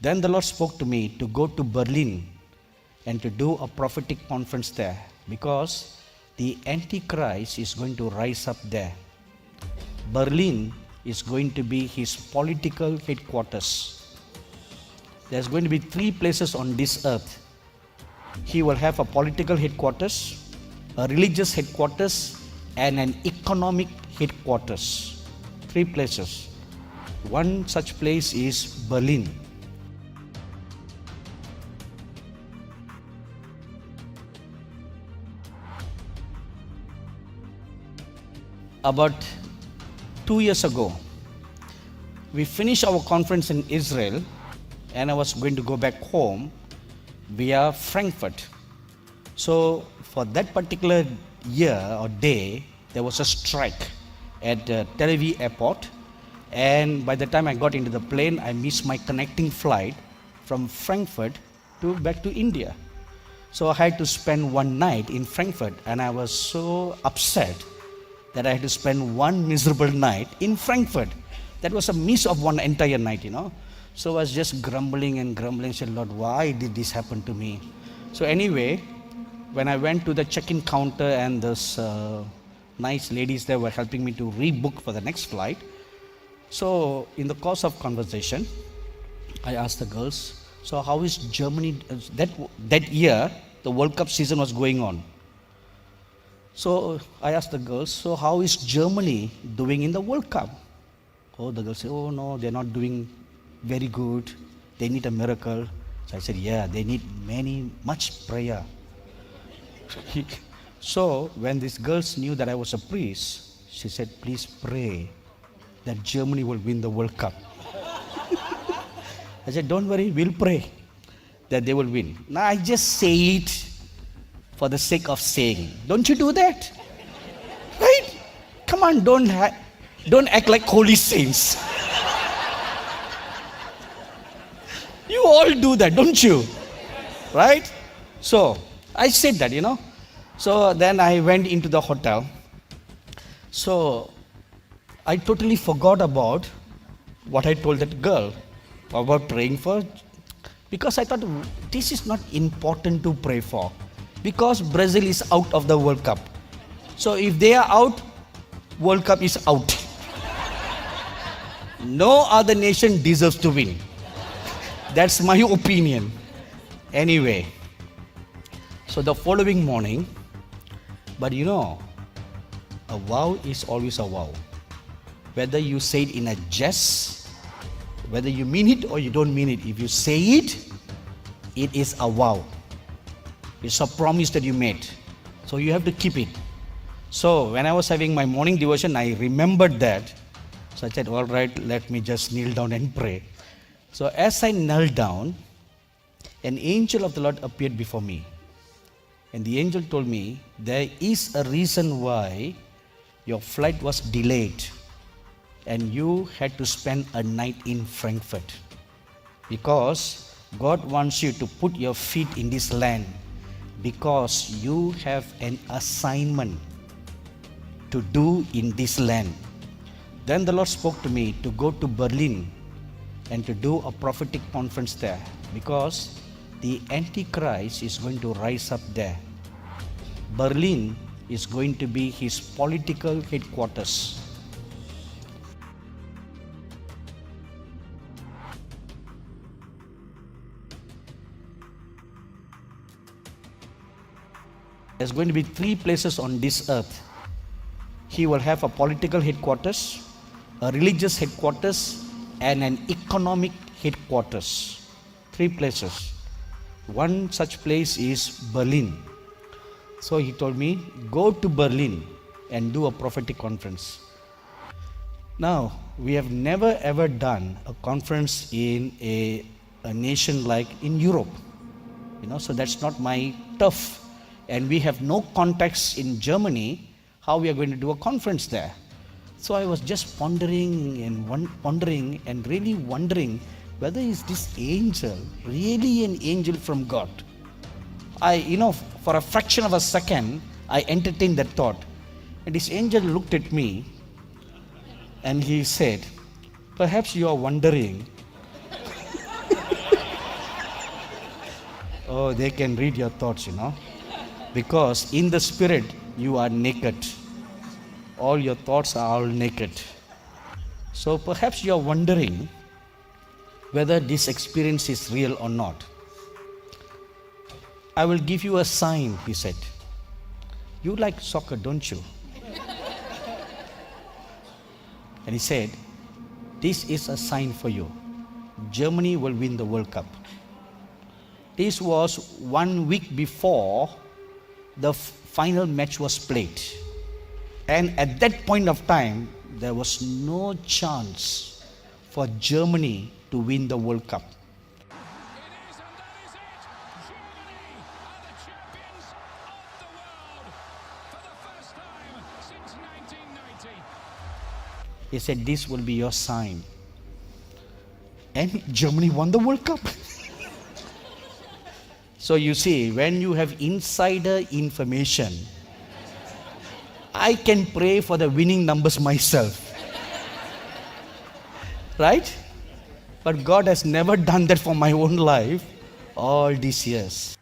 Then the Lord spoke to me to go to Berlin and to do a prophetic conference there, because the Antichrist is going to rise up there. Berlin is going to be his political headquarters. There's going to be 3 places on this earth. He will have a political headquarters, a religious headquarters, and an economic headquarters. 3 places. One such place is Berlin. About 2 years ago, we finished our conference in Israel, and I was going to go back home via Frankfurt. So for that particular year or day, there was a strike at Tel Aviv airport, and by the time I got into the plane, I missed my connecting flight from Frankfurt back to India. So I had to spend one night in Frankfurt, and I was so upset that I had to spend one miserable night in Frankfurt. That was a miss of one entire night, So I was just grumbling and said, Lord, why did this happen to me? So anyway, when I went to the check-in counter, and those nice ladies there were helping me to rebook for the next flight. So in the course of conversation, I asked the girls, so how is Germany? That year, the World Cup season was going on. So I asked the girls, so how is Germany doing in the World Cup? Oh, the girls said, oh no, they're not doing very good. They need a miracle. So I said, yeah, they need much prayer. So when these girls knew that I was a priest, she said, please pray that Germany will win the World Cup. I said, don't worry, we'll pray that they will win. Now I just say it for the sake of saying. Don't you do that? Right? Come on, don't act like holy saints. You all do that, don't you? Right? So I said that, So then I went into the hotel. So I totally forgot about what I told that girl about praying for, because I thought this is not important to pray for, because Brazil is out of the World Cup. So if they are out, World Cup is out. No other nation deserves to win. That's my opinion. Anyway, so the following morning, but a vow is always a vow. Whether you say it in a jest, whether you mean it or you don't mean it, if you say it, it is a vow. It's a promise that you made. So you have to keep it. So when I was having my morning devotion, I remembered that. So I said, all right, let me just kneel down and pray. So as I knelt down, an angel of the Lord appeared before me. And the angel told me, there is a reason why your flight was delayed and you had to spend a night in Frankfurt. Because God wants you to put your feet in this land, because you have an assignment to do in this land. Then the Lord spoke to me to go to Berlin and to do a prophetic conference there, because the Antichrist is going to rise up there. Berlin is going to be his political headquarters. There's going to be 3 places on this earth. He will have a political headquarters, a religious headquarters, and an economic headquarters. 3 places. One such place is Berlin. So he told me, go to Berlin and do a prophetic conference. Now, we have never ever done a conference in a nation like in Europe. So that's not my turf. And we have no contacts in Germany, how we are going to do a conference there. So I was just pondering and really wondering whether is this angel really an angel from God. For a fraction of a second, I entertained that thought. And this angel looked at me and he said, perhaps you are wondering Oh, they can read your thoughts, because in the spirit you are naked. All your thoughts are all naked. So perhaps you are wondering whether this experience is real or not. I will give you a sign, he said. You like soccer, don't you? And he said, this is a sign for you. Germany will win the World Cup. This was 1 week before the final match was played. And at that point of time, there was no chance for Germany to win the World Cup. He said, this will be your sign. And Germany won the World Cup. So you see, when you have insider information, I can pray for the winning numbers myself. Right? But God has never done that for my own life all these years.